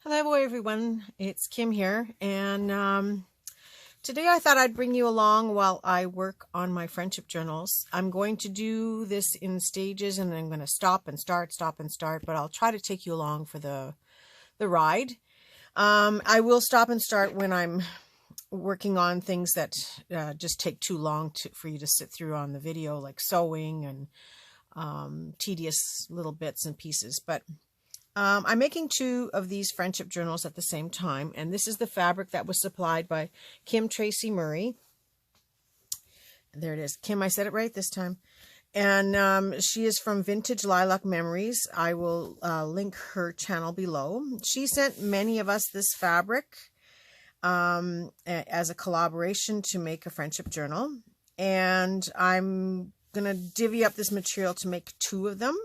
Hello everyone, it's Kim here, and today I thought I'd bring you along while I work on my friendship journals. I'm going to do this in stages, and I'm going to stop and start, but I'll try to take you along for the ride. I will stop and start when I'm working on things that just take too long for you to sit through on the video, like sewing and tedious little bits and pieces, but I'm making 2 of these friendship journals at the same time, and this is the fabric that was supplied by Kim Tracy Murray. There it is. Kim, I said it right this time. And she is from Vintage Lilac Memories. I will link her channel below. She sent many of us this fabric as a collaboration to make a friendship journal. And I'm going to divvy up this material to make 2 of them.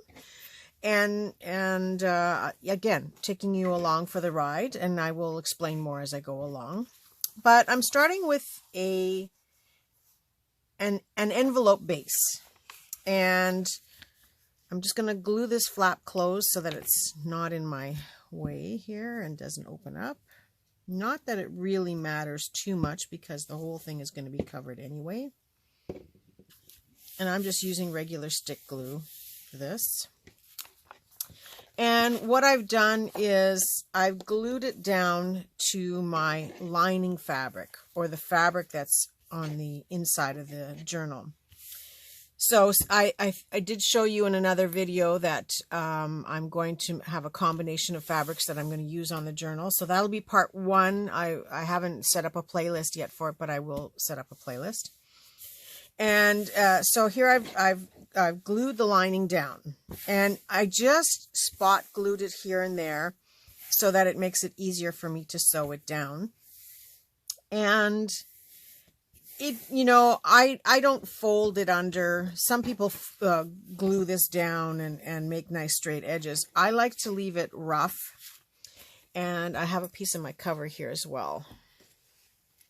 And again, taking you along for the ride, and I will explain more as I go along. But I'm starting with an envelope base, and I'm just going to glue this flap closed so that it's not in my way here and doesn't open up. Not that it really matters too much because the whole thing is going to be covered anyway. And I'm just using regular stick glue for this. And what I've done is I've glued it down to my lining fabric, or the fabric that's on the inside of the journal. So I did show you in another video that I'm going to have a combination of fabrics that I'm going to use on the journal. So that'll be part 1. I haven't set up a playlist yet for it, but I will set up a playlist. And so here I've glued the lining down, and I just spot glued it here and there so that it makes it easier for me to sew it down. And it, I don't fold it under. Some people glue this down and make nice straight edges. I like to leave it rough, and I have a piece of my cover here as well.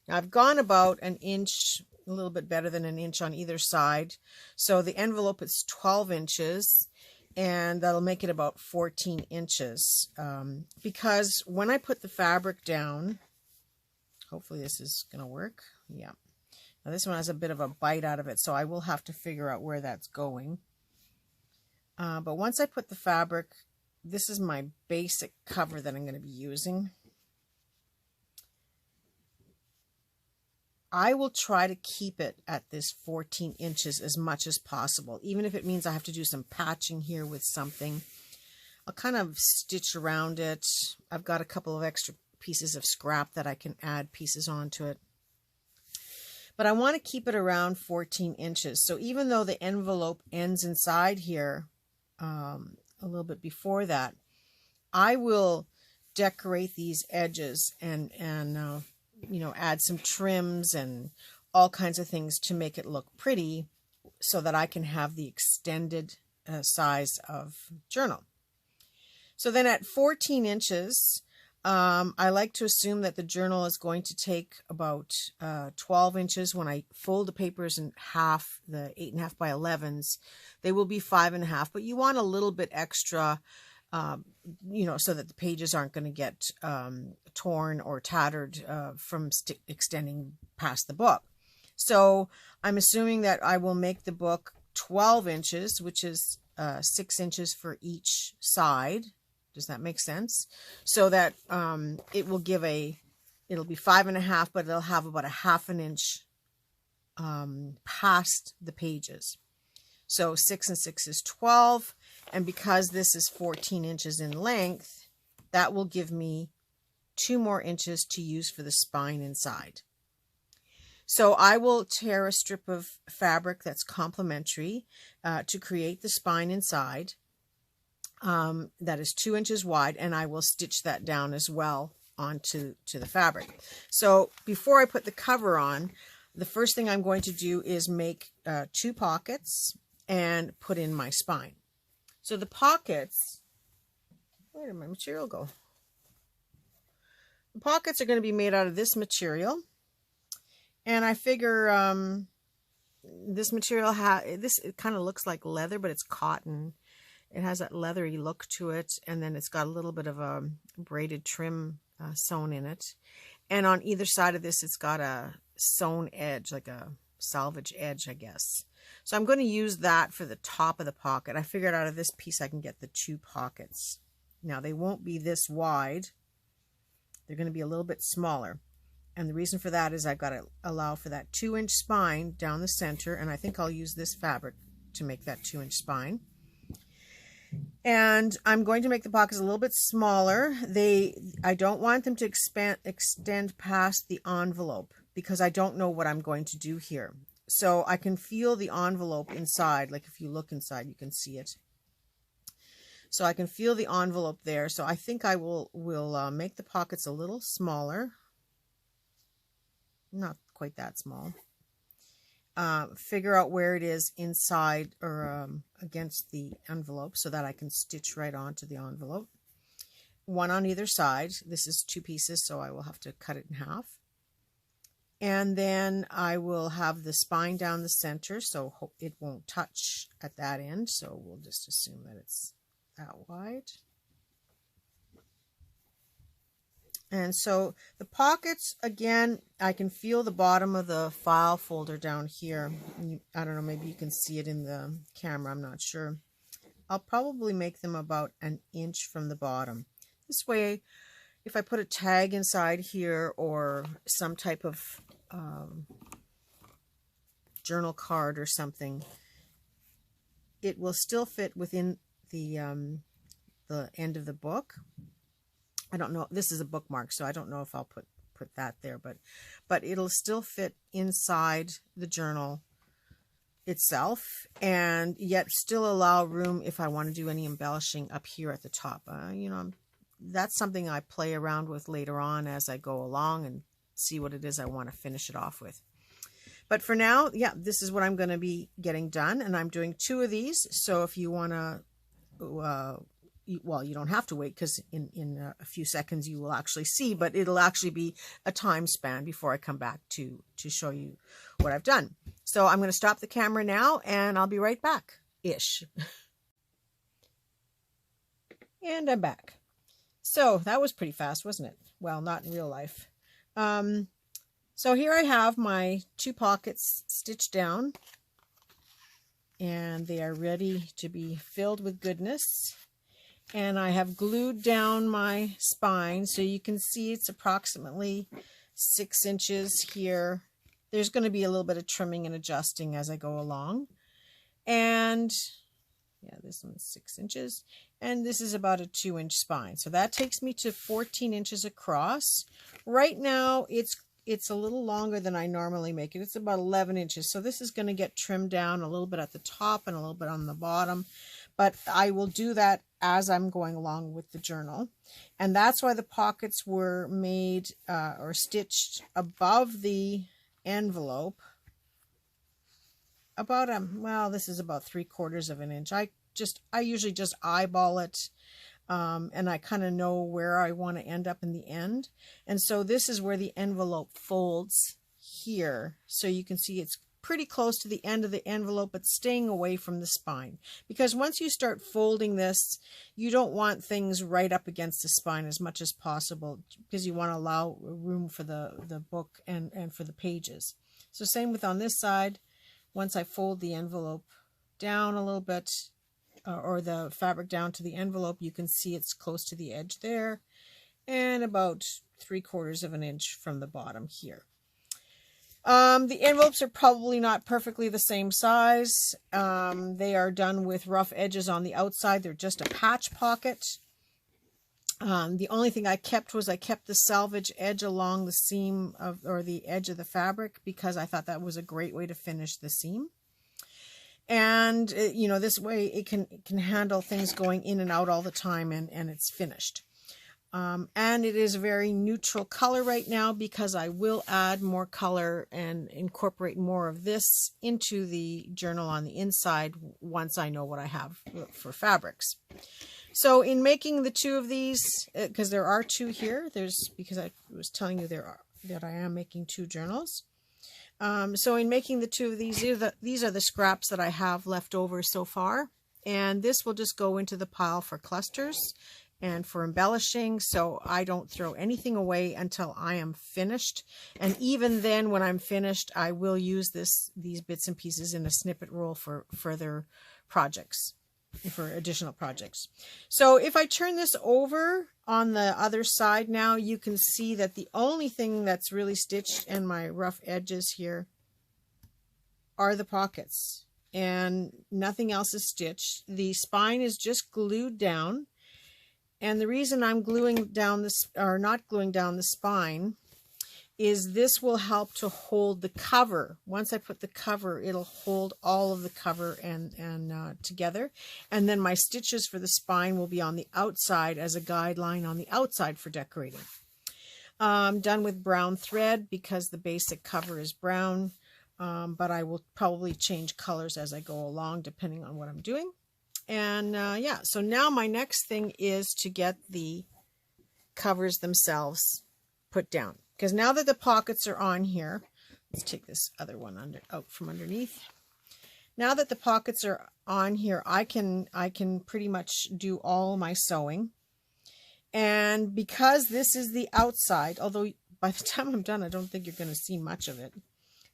Now, I've gone about an inch, a little bit better than an inch on either side. So the envelope is 12 inches, and that'll make it about 14 inches. Because when I put the fabric down, hopefully this is going to work. Yeah. Now this one has a bit of a bite out of it, so I will have to figure out where that's going. But once I put the fabric, this is my basic cover that I'm going to be using. I will try to keep it at this 14 inches as much as possible, even if it means I have to do some patching here with something. I'll kind of stitch around it. I've got a couple of extra pieces of scrap that I can add pieces onto it. But I want to keep it around 14 inches. So even though the envelope ends inside here a little bit before that, I will decorate these edges and add some trims and all kinds of things to make it look pretty so that I can have the extended size of journal. So then at 14 inches, I like to assume that the journal is going to take about 12 inches. When I fold the papers in half, the 8.5 by 11s, they will be 5.5, but you want a little bit extra so that the pages aren't going to get torn or tattered from extending past the book. So I'm assuming that I will make the book 12 inches, which is 6 inches for each side. Does that make sense? So that it will give it'll be 5.5, but it'll have about a 1/2 inch past the pages. So 6 and 6 is 12. And because this is 14 inches in length, that will give me 2 more inches to use for the spine inside. So I will tear a strip of fabric that's complementary to create the spine inside. That is 2 inches wide, and I will stitch that down as well onto the fabric. So before I put the cover on, the first thing I'm going to do is make 2 pockets and put in my spine. So the pockets, where did my material go? The pockets are going to be made out of this material. And I figure this material, it kind of looks like leather, but it's cotton. It has that leathery look to it, and then it's got a little bit of a braided trim sewn in it. And on either side of this, it's got a sewn edge, like a salvage edge, I guess. So I'm going to use that for the top of the pocket. I figured out of this piece I can get the 2 pockets. Now, they won't be this wide. They're going to be a little bit smaller. And the reason for that is I've got to allow for that 2-inch spine down the center, and I think I'll use this fabric to make that 2-inch spine. And I'm going to make the pockets a little bit smaller. I don't want them to extend past the envelope because I don't know what I'm going to do here. So I can feel the envelope inside. Like if you look inside, you can see it. So I can feel the envelope there. So I think I will make the pockets a little smaller. Not quite that small. Figure out where it is inside or against the envelope so that I can stitch right onto the envelope. 1 on either side. This is 2 pieces, so I will have to cut it in half. And then I will have the spine down the center, so it won't touch at that end. So we'll just assume that it's that wide. And so the pockets, again, I can feel the bottom of the file folder down here. I don't know, maybe you can see it in the camera, I'm not sure. I'll probably make them about 1 inch from the bottom. This way, if I put a tag inside here or some type of journal card or something, it will still fit within the end of the book. I don't know, this is a bookmark, so I don't know if I'll put that there, but it'll still fit inside the journal itself, and yet still allow room if I want to do any embellishing up here at the top. You know, that's something I play around with later on as I go along and see what it is I want to finish it off with. But for now, yeah, this is what I'm going to be getting done, and I'm doing 2 of these. So if you want to, well, you don't have to wait because in a few seconds you will actually see, but it'll actually be a time span before I come back to show you what I've done. So I'm going to stop the camera now and I'll be right back-ish. And I'm back. So that was pretty fast, wasn't it? Well, not in real life. So here I have my 2 pockets stitched down, and they are ready to be filled with goodness. And I have glued down my spine, so you can see it's approximately 6 inches here. There's going to be a little bit of trimming and adjusting as I go along. And yeah, this one's 6 inches. And this is about a 2-inch spine. So that takes me to 14 inches across. Right now, it's a little longer than I normally make it. It's about 11 inches. So this is going to get trimmed down a little bit at the top and a little bit on the bottom. But I will do that as I'm going along with the journal. And that's why the pockets were made or stitched above the envelope. About, well, this is about 3/4 of an inch. I usually just eyeball it. And I kind of know where I want to end up in the end. And so this is where the envelope folds here. So you can see it's pretty close to the end of the envelope, but staying away from the spine. Because once you start folding this, you don't want things right up against the spine as much as possible, because you want to allow room for the book and for the pages. So same with on this side. Once I fold the envelope down a little bit, or the fabric down to the envelope, you can see it's close to the edge there, and about 3/4 of an inch from the bottom here. The envelopes are probably not perfectly the same size. They are done with rough edges on the outside. They're just a patch pocket. The only thing I kept was I kept the salvage edge along the seam or the edge of the fabric, because I thought that was a great way to finish the seam. And, you know, this way it can handle things going in and out all the time, and it's finished. And it is a very neutral color right now, because I will add more color and incorporate more of this into the journal on the inside once I know what I have for fabrics. So in making the 2 of these, because there are 2 here, because I was telling you that I am making 2 journals. So in making the 2 of these, these are the scraps that I have left over so far. and this will just go into the pile for clusters and for embellishing, so I don't throw anything away until I am finished. And even then, when I'm finished, I will use these bits and pieces in a snippet roll for further projects, for additional projects. So if I turn this over on the other side now, you can see that the only thing that's really stitched and my rough edges here are the pockets, and nothing else is stitched. The spine is just glued down. And the reason I'm gluing down this, or not gluing down the spine, is this will help to hold the cover. Once I put the cover, it'll hold all of the cover and together. And then my stitches for the spine will be on the outside as a guideline on the outside for decorating. Done with brown thread because the basic cover is brown, but I will probably change colors as I go along depending on what I'm doing. And yeah, so now my next thing is to get the covers themselves put down. Because now that the pockets are on here, let's take this other one out from underneath. Now that the pockets are on here, I can pretty much do all my sewing. And because this is the outside, although by the time I'm done, I don't think you're going to see much of it.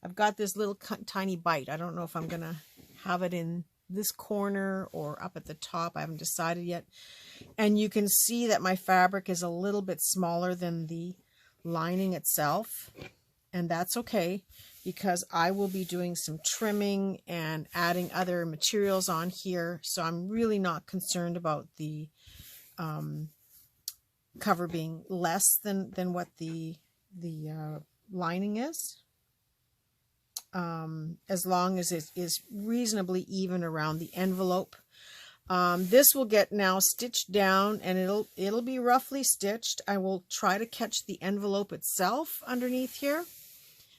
I've got this little tiny bite. I don't know if I'm going to have it in this corner or up at the top. I haven't decided yet. And you can see that my fabric is a little bit smaller than the lining itself, and that's okay because I will be doing some trimming and adding other materials on here, so I'm really not concerned about the cover being less than what the lining is. As long as it is reasonably even around the envelope. This will get now stitched down, and it'll be roughly stitched. I will try to catch the envelope itself underneath here.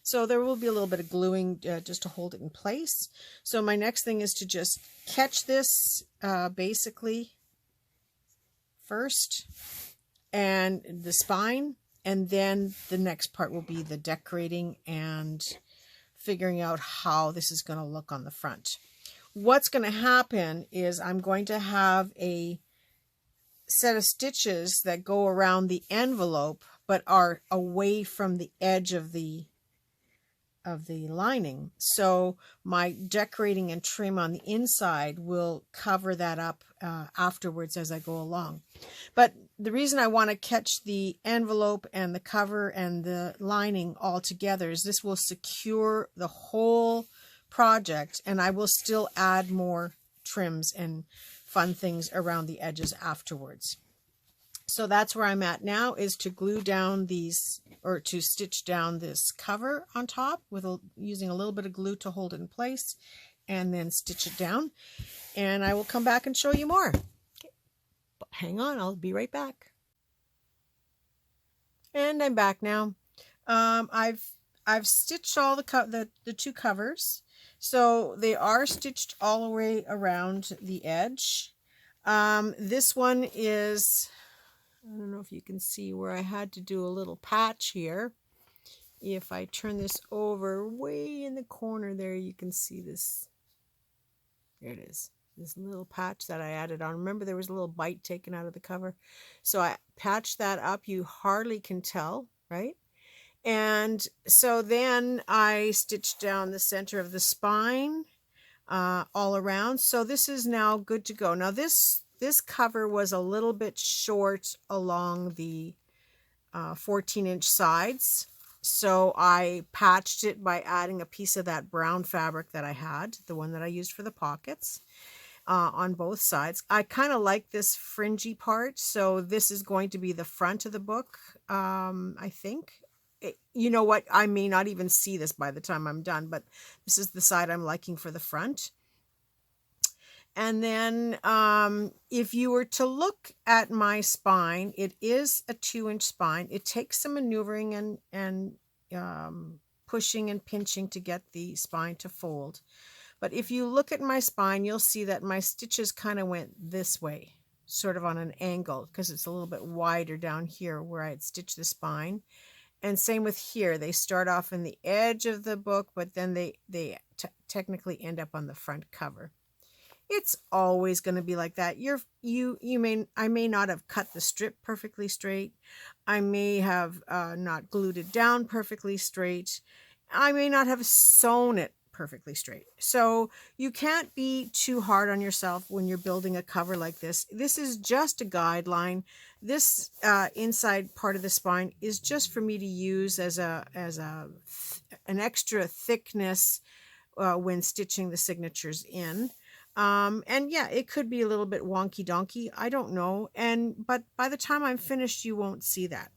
So there will be a little bit of gluing just to hold it in place. So my next thing is to just catch this basically first, and the spine, and then the next part will be the decorating and figuring out how this is going to look on the front. What's going to happen is I'm going to have a set of stitches that go around the envelope but are away from the edge of the lining. So my decorating and trim on the inside will cover that up afterwards as I go along. But the reason I want to catch the envelope and the cover and the lining all together is this will secure the whole project, and I will still add more trims and fun things around the edges afterwards. So that's where I'm at now, is to glue down these, or to stitch down this cover on top with using a little bit of glue to hold it in place, and then stitch it down. And I will come back and show you more. Okay. Hang on, I'll be right back. And I'm back now. I've stitched all the two covers, so they are stitched all the way around the edge. This one is, I don't know if you can see where I had to do a little patch here. If I turn this over way in the corner there, you can see this. There it is. This little patch that I added on. Remember, there was a little bite taken out of the cover. So I patched that up. You hardly can tell, right? And so then I stitched down the center of the spine all around. So this is now good to go. Now this cover was a little bit short along the 14-inch sides. So I patched it by adding a piece of that brown fabric that I had, the one that I used for the pockets, on both sides. I kind of like this fringy part, so this is going to be the front of the book, I think. You know what? I may not even see this by the time I'm done, but this is the side I'm liking for the front. And then if you were to look at my spine, it is a 2-inch spine. It takes some maneuvering and pushing and pinching to get the spine to fold. But if you look at my spine, you'll see that my stitches kind of went this way, sort of on an angle, because it's a little bit wider down here where I had stitched the spine. And same with here. They start off in the edge of the book, but then they technically end up on the front cover. It's always going to be like that. I may not have cut the strip perfectly straight. I may have not glued it down perfectly straight. I may not have sewn it perfectly straight. So you can't be too hard on yourself when you're building a cover like this. This is just a guideline. This inside part of the spine is just for me to use as an extra thickness when stitching the signatures in. And yeah, it could be a little bit wonky donkey. I don't know. But by the time I'm finished, you won't see that.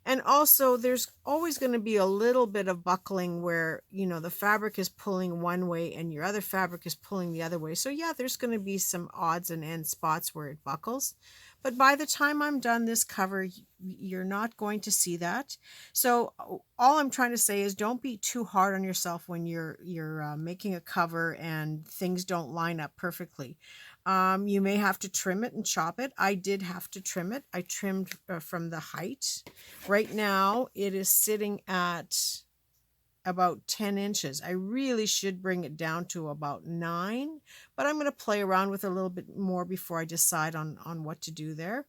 And also there's always going to be a little bit of buckling where, you know, the fabric is pulling one way and your other fabric is pulling the other way. So yeah, there's going to be some odds and ends spots where it buckles. But by the time I'm done this cover, you're not going to see that. So all I'm trying to say is don't be too hard on yourself when you're making a cover and things don't line up perfectly. You may have to trim it and chop it. I did have to trim it. I trimmed from the height. Right now it is sitting at about 10 inches. I really should bring it down to about 9, but I'm going to play around with it a little bit more before I decide on what to do there.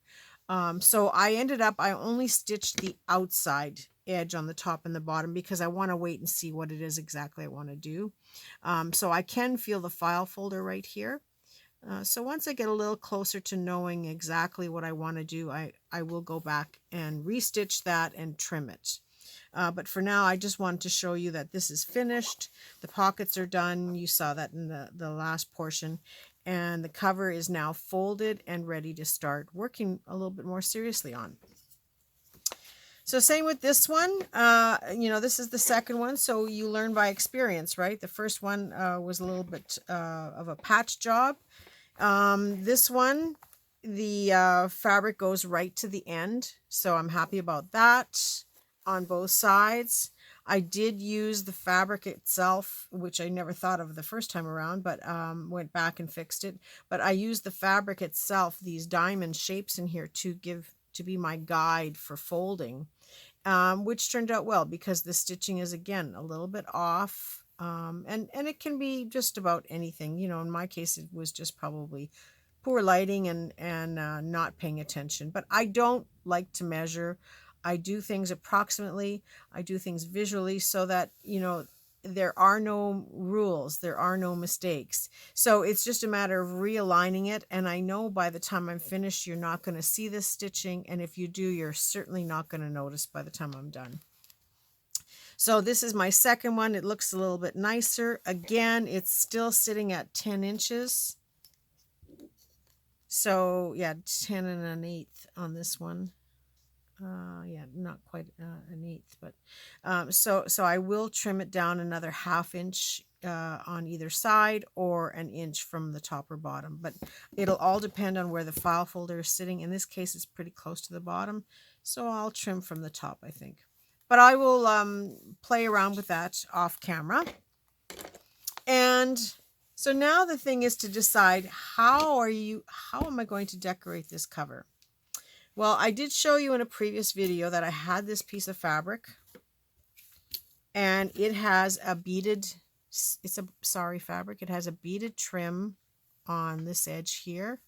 So I only stitched the outside edge on the top and the bottom because I want to wait and see what it is exactly I want to do. So I can feel the file folder right here. So once I get a little closer to knowing exactly what I want to do, I will go back and restitch that and trim it. But for now, I just wanted to show you that this is finished. The pockets are done. You saw that in the last portion. And the cover is now folded and ready to start working a little bit more seriously on. So same with this one. You know, this is the second one, so you learn by experience, right? The first one was a little bit of a patch job. This one, the fabric goes right to the end, so I'm happy about that on both sides. I did use the fabric itself, which I never thought of the first time around, but went back and fixed it. But I used the fabric itself, these diamond shapes in here, to be my guide for folding, which turned out well because the stitching is again a little bit off. And it can be just about anything. You know, in my case, it was just probably poor lighting and not paying attention. But I don't like to measure. I do things approximately. I do things visually so that, you know, there are no rules. There are no mistakes. So it's just a matter of realigning it. And I know by the time I'm finished, you're not going to see this stitching. And if you do, you're certainly not going to notice by the time I'm done. So this is my second one. It looks a little bit nicer. Again, it's still sitting at 10 inches. So yeah, 10 1/8 on this one. Yeah, not quite an eighth, but so I will trim it down another 1/2 inch on either side, or an inch from the top or bottom. But it'll all depend on where the file folder is sitting. In this case, it's pretty close to the bottom, so I'll trim from the top, I think. But I will play around with that off camera. And so now the thing is to decide how am I going to decorate this cover? Well, I did show you in a previous video that I had this piece of fabric, and it has a beaded, it's a sari fabric. It has a beaded trim on this edge here,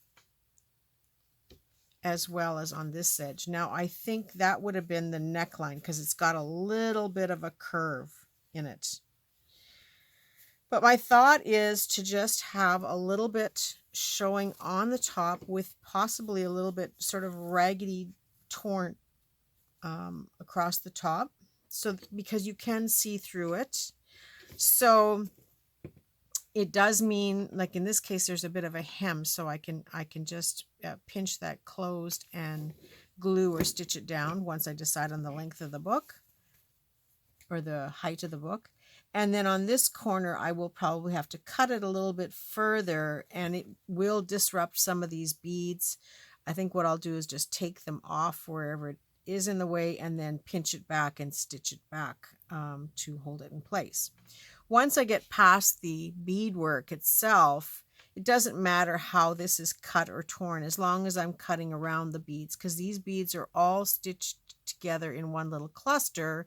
as well as on this edge. Now, I think that would have been the neckline because it's got a little bit of a curve in it. But my thought is to just have a little bit showing on the top with possibly a little bit sort of raggedy torn across the top, so because you can see through it. So it does mean, like in this case, there's a bit of a hem, so I can just pinch that closed and glue or stitch it down once I decide on the length of the book or the height of the book. And then on this corner, I will probably have to cut it a little bit further, and it will disrupt some of these beads. I think what I'll do is just take them off wherever it is in the way, and then pinch it back and stitch it back to hold it in place. Once I get past the beadwork itself, it doesn't matter how this is cut or torn, as long as I'm cutting around the beads, because these beads are all stitched together in one little cluster.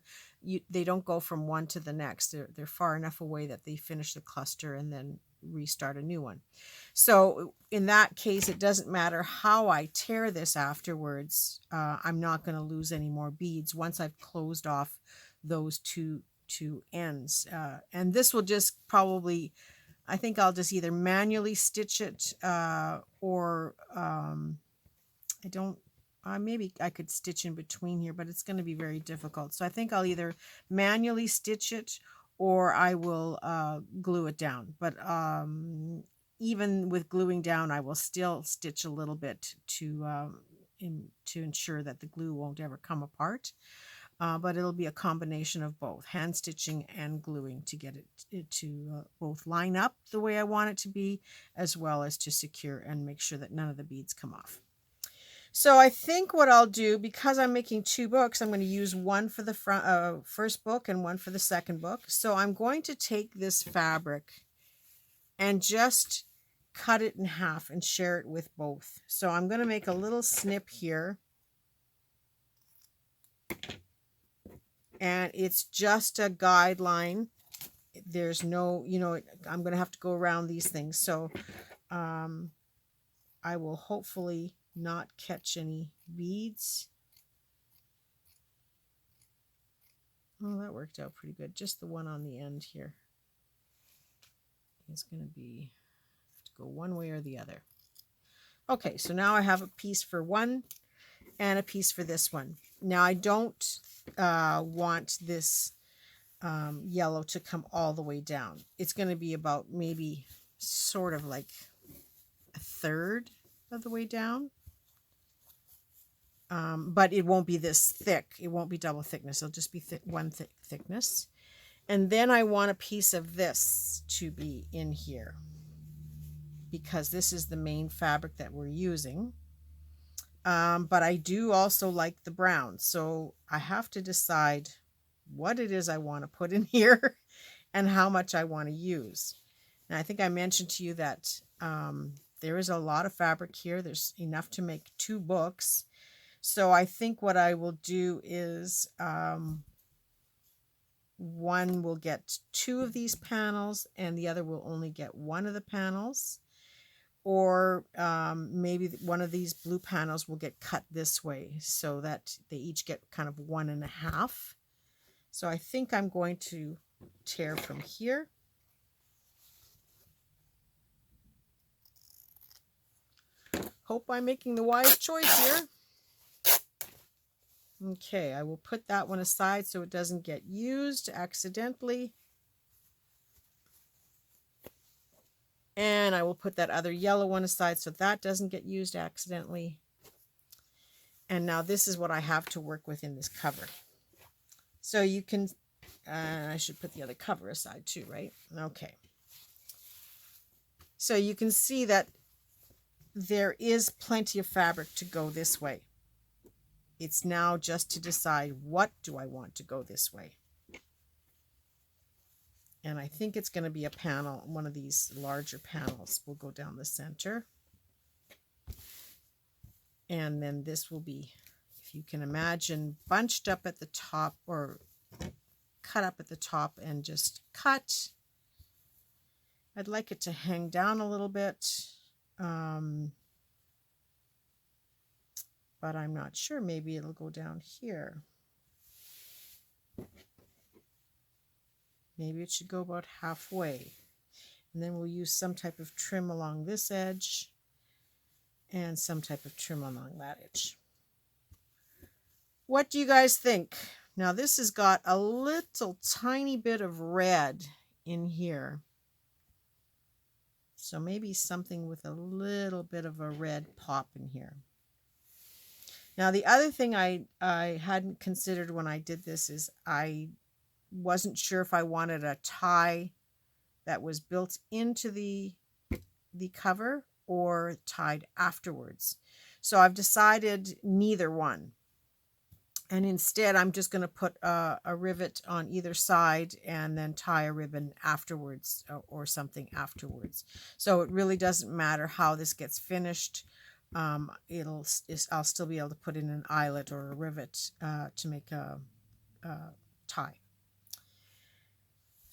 They don't go from one to the next. They're far enough away that they finish the cluster, and then restart a new one. So in that case, it doesn't matter how I tear this afterwards. I'm not going to lose any more beads once I've closed off those two ends. And this will just probably, I think I'll just either manually stitch it or I don't, maybe I could stitch in between here, but it's going to be very difficult. So I think I'll either manually stitch it or I will glue it down. But even with gluing down, I will still stitch a little bit to ensure that the glue won't ever come apart. But it'll be a combination of both, hand stitching and gluing, to get it to both line up the way I want it to be, as well as to secure and make sure that none of the beads come off. So I think what I'll do, because I'm making 2 books, I'm going to use one for the first book and one for the second book. So I'm going to take this fabric and just cut it in half and share it with both. So I'm going to make a little snip here. And it's just a guideline. There's no, I'm going to have to go around these things. So I will hopefully not catch any beads. Oh, that worked out pretty good. Just the one on the end here is going to be, have to go one way or the other. Okay, so now I have a piece for one and a piece for this one. Now I don't want this yellow to come all the way down. It's going to be about maybe sort of like a third of the way down. But it won't be this thick. It won't be double thickness. It'll just be one thickness. And then I want a piece of this to be in here, because this is the main fabric that we're using. But I do also like the brown. So I have to decide what it is I want to put in here and how much I want to use. And I think I mentioned to you that there is a lot of fabric here. There's enough to make 2 books. So I think what I will do is one will get 2 of these panels and the other will only get 1 of the panels. Or maybe one of these blue panels will get cut this way so that they each get kind of 1.5. So I think I'm going to tear from here. Hope I'm making the wise choice here. Okay, I will put that one aside so it doesn't get used accidentally. And I will put that other yellow one aside so that doesn't get used accidentally. And now this is what I have to work with in this cover. So you can, I should put the other cover aside too, right? Okay. So you can see that there is plenty of fabric to go this way. It's now just to decide, what do I want to go this way? And I think it's going to be a panel, one of these larger panels will go down the center. And then this will be, if you can imagine, bunched up at the top or cut up at the top and just cut. I'd like it to hang down a little bit. But I'm not sure. Maybe it'll go down here. Maybe it should go about halfway. And then we'll use some type of trim along this edge and some type of trim along that edge. What do you guys think? Now this has got a little tiny bit of red in here. So maybe something with a little bit of a red pop in here. Now the other thing I hadn't considered when I did this is I wasn't sure if I wanted a tie that was built into the cover or tied afterwards. So I've decided neither one. And instead I'm just going to put a rivet on either side and then tie a ribbon afterwards or something afterwards. So it really doesn't matter how this gets finished. I'll still be able to put in an eyelet or a rivet to make a tie.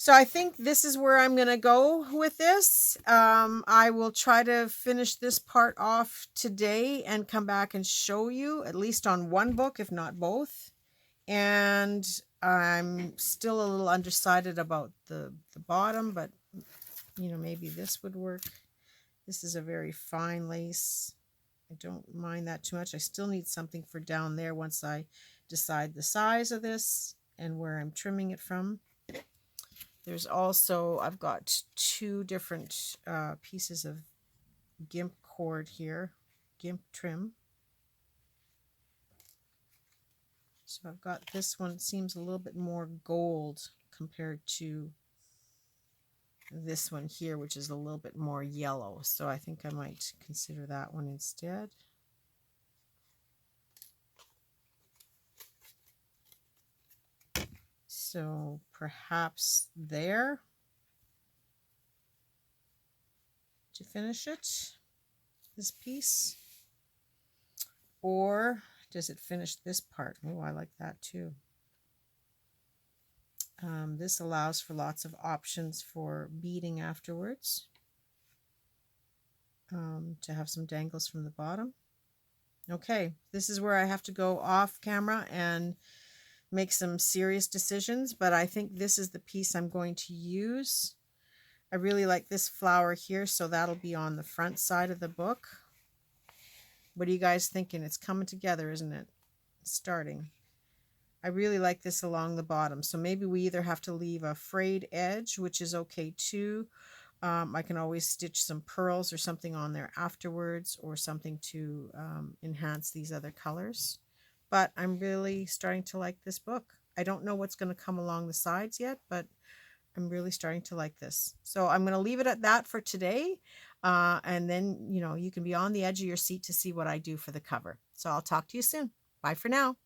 So I think this is where I'm going to go with this. I will try to finish this part off today and come back and show you at least on one book, if not both. And I'm still a little undecided about the bottom, but you know, maybe this would work. This is a very fine lace. I don't mind that too much. I still need something for down there once I decide the size of this and where I'm trimming it from. There's also, I've got two different pieces of gimp cord here, gimp trim. So I've got this one, seems a little bit more gold compared to this one here, which is a little bit more yellow. So I think I might consider that one instead. So perhaps there to finish it, this piece. Or does it finish this part? Oh, I like that too. This allows for lots of options for beading afterwards. To have some dangles from the bottom. Okay, this is where I have to go off camera and make some serious decisions, but I think this is the piece I'm going to use. I really like this flower here, so that'll be on the front side of the book. What are you guys thinking? It's coming together, isn't it? It's starting. I really like this along the bottom, so maybe we either have to leave a frayed edge, which is okay too. I can always stitch some pearls or something on there afterwards, or something to enhance these other colors. But I'm really starting to like this book. I don't know what's going to come along the sides yet, but I'm really starting to like this. So I'm going to leave it at that for today. And then, you know, you can be on the edge of your seat to see what I do for the cover. So I'll talk to you soon. Bye for now.